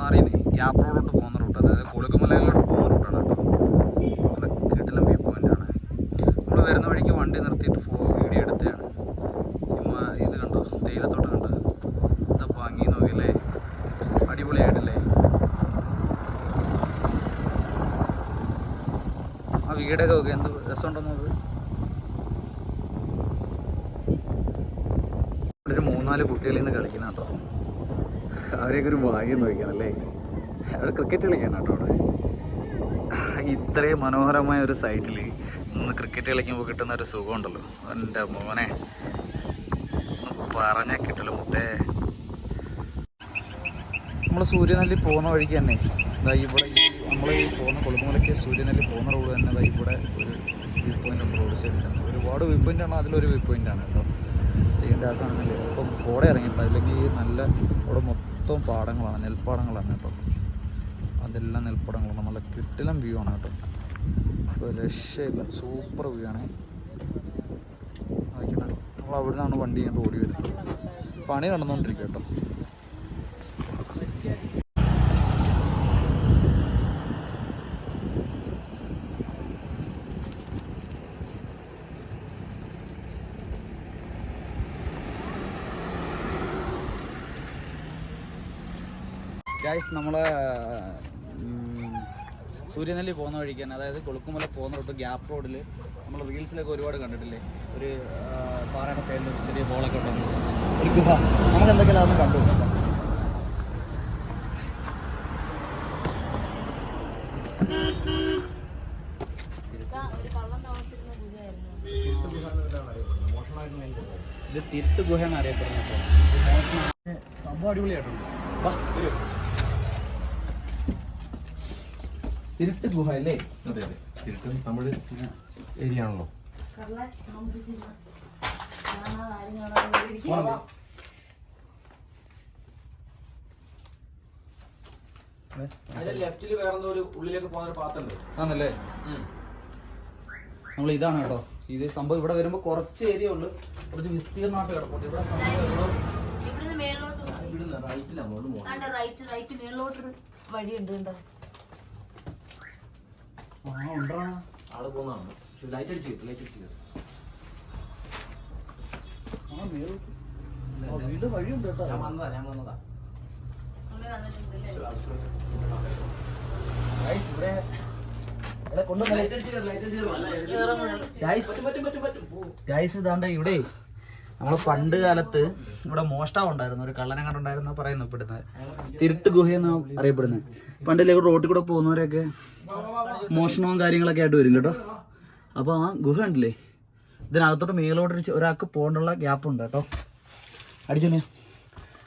മൂന്നാറിന് gap റോഡോട്ട് പോകുന്ന root, അതായത് കൊളുക്കുമലയിലോട്ട് പോകുന്ന റൂട്ടാണ് കേട്ടോ. നല്ല കിടിലം വ്യൂ പോയിൻ്റാണ്. നമ്മൾ വരുന്ന വഴിക്ക് വണ്ടി നിർത്തിയിട്ട് വീഡിയോ എടുത്തതാണ്. ഇത് കണ്ടോ, തേയിലത്തോട്ടം കണ്ടോ, എന്താ ഭംഗി നോക്കിയല്ലേ, അടിപൊളിയായിട്ടല്ലേ. ആ വീടൊക്കെ നോക്കി എന്ത് രസമുണ്ടോ നോക്ക്. ഒരു 3-4 കുട്ടികളിൽ നിന്ന് കളിക്കുന്ന കേട്ടോ. അവരെയൊക്കെ ഒരു ഭാഗ്യം നോക്കിയാണല്ലേ. അവിടെ ക്രിക്കറ്റ് കളിക്കാണ് കേട്ടോ. അവിടെ ഇത്രയും മനോഹരമായ ഒരു സൈറ്റിൽ നിന്ന് ക്രിക്കറ്റ് കളിക്കുമ്പോൾ കിട്ടുന്ന ഒരു സുഖമുണ്ടല്ലോ, എൻ്റെ മോനെ പറഞ്ഞാൽ കിട്ടില്ല മുത്തേ. നമ്മൾ സൂര്യനെല്ലി പോകുന്ന വഴിക്ക് തന്നെ ഇതാ ഇവിടെ നമ്മൾ ഈ പോകുന്ന കൊളുക്കുമലയ്ക്ക് സൂര്യനെല്ലി പോകുന്ന റോഡ് തന്നെ ഇതാ ഇവിടെ ഒരു വ്യൂ പോയിൻ്റ് ഉണ്ട്. റോഡ് സൈഡിൽ തന്നെ ഒരുപാട് വ്യൂ പോയിൻ്റാണ്, അതിലൊരു വ്യൂ പോയിൻ്റാണ് കേട്ടോ. ഇതിൻ്റെ അകത്താണെന്നില്ല ഇപ്പം കോട ഇറങ്ങിയിട്ടുണ്ട്. അതിലേക്ക് നല്ല അവിടെ മൊത്തം പാടങ്ങളാണ്, നെൽപ്പാടങ്ങളാണ് കേട്ടോ. അതെല്ലാം നെൽപ്പാടങ്ങളാണ്. നല്ല കിട്ടിലം വ്യൂ ആണ് കേട്ടോ. ഇപ്പോൾ രക്ഷയില്ല, സൂപ്പർ വ്യൂ ആണ്. നമ്മൾ അവിടെ നിന്നാണ് വണ്ടി കണ്ട് ഓടി വരുന്നത്. പണി നടന്നുകൊണ്ടിരിക്കുക കേട്ടോ. ഗൈസ്, നമ്മൾ സൂര്യനെല്ലി പോകുന്ന വഴിക്ക് തന്നെ, അതായത് കൊളുക്കുമല പോകുന്ന റൂട്ട് ഗ്യാപ്പ് റോഡിൽ നമ്മൾ റീൽസിലൊക്കെ ഒരുപാട് കണ്ടിട്ടില്ലേ, ഒരു പാറയുടെ സൈഡിൽ ഒരു ചെറിയ ബോളൊക്കെ ഉണ്ടെന്ന് ഒരു ഗുഹ. നമുക്ക് എന്തൊക്കെയാണ് അതൊന്നും കണ്ടു. ഇത് തിരുട്ട് ഗുഹ എന്നറിയപ്പെടുന്നത്. സംഭവം അടിപൊളിയായിട്ടുണ്ട്. തിരുട്ട് ഗുഹ അല്ലേ? അതെ അതെ, തിരുട്ട് തമിഴ് ഏരിയ ആണല്ലോ. ലെഫ്റ്റില് വേറെ ഒരു ഉള്ളിലേക്ക് പോകുന്ന പാത്തുണ്ട് ആണല്ലേ. നമ്മൾ ഇതാണ് കേട്ടോ. ഇത് സംഭവം ഇവിടെ വരുമ്പോ കുറച്ച് ഏരിയ ഉള്ളു, കുറച്ച് വിസ്തീർണമായിട്ട് കിടപ്പുണ്ട്. ഇവിടെ സംഭവം വഴിയുണ്ട്. ആള് പോകുന്നതാണ്. ലൈറ്റ് അടിച്ച് വീട് വഴിയുണ്ട് കേട്ടോ. ഞാൻ വന്നതാ. ഇതാണ്ട് ഇവിടെ നമ്മള് പണ്ട് കാലത്ത് ഇവിടെ മോഷ്ടാവ് ഉണ്ടായിരുന്നു, ഒരു കള്ളനെ കണ്ടുണ്ടായിരുന്നു പറയുന്നു. ഇപ്പെടുന്നത് തിരുട്ട് ഗുഹയെന്ന് അറിയപ്പെടുന്നത്. പണ്ടില്ലേ റോട്ടിൽ കൂടെ പോകുന്നവരൊക്കെ മോഷണവും കാര്യങ്ങളൊക്കെ ആയിട്ട് വരും കേട്ടോ. അപ്പോൾ ആ ഗുഹ ഉണ്ടല്ലേ, ഇതിനകത്തോട്ട് മേലോട്ട് ഒരാൾക്ക് പോകേണ്ടുള്ള ഗ്യാപ്പുണ്ട് കേട്ടോ. അടിച്ചോനെ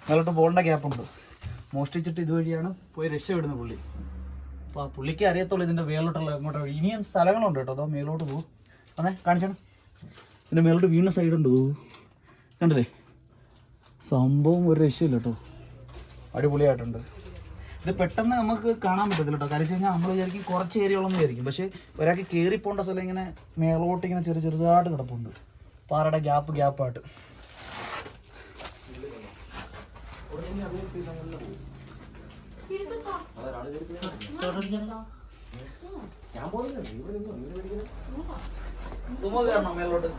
മേലോട്ട് പോകേണ്ട ഗ്യാപ്പുണ്ട്. മോഷ്ടിച്ചിട്ട് ഇതുവഴിയാണ് പോയി രക്ഷപ്പെടുന്നത് പുള്ളി. അപ്പോൾ ആ പുള്ളിക്ക് അറിയത്തുള്ളൂ ഇതിൻ്റെ മേലോട്ടുള്ള എങ്ങോട്ടോ. ഇനിയും സ്ഥലങ്ങളുണ്ട് കേട്ടോ. അതോ മേലോട്ട് പോകും. അതെ കാണിച്ചാണ്. ഇതിൻ്റെ മേലോട്ട് വീണ സൈഡുണ്ട്. കണ്ടില്ലേ, സംഭവം ഒരു രക്ഷയില്ല കേട്ടോ. അടിപൊളിയായിട്ടുണ്ട്. ഇത് പെട്ടെന്ന് നമുക്ക് കാണാൻ പറ്റത്തില്ല കേട്ടോ. കാര്യം വെച്ച് കഴിഞ്ഞാൽ നമ്മൾ വിചാരിക്കും കുറച്ച് ഏരിയകളൊന്നും വിചാരിക്കും, പക്ഷേ ഒരാൾക്ക് കയറി പോകേണ്ട സ്ഥലം ഇങ്ങനെ മേളോട്ട് ഇങ്ങനെ ചെറുതായിട്ട് കിടപ്പുണ്ട്, പാറയുടെ ഗ്യാപ്പായിട്ട്. സുമോ കയറണം മേലോട്ട്.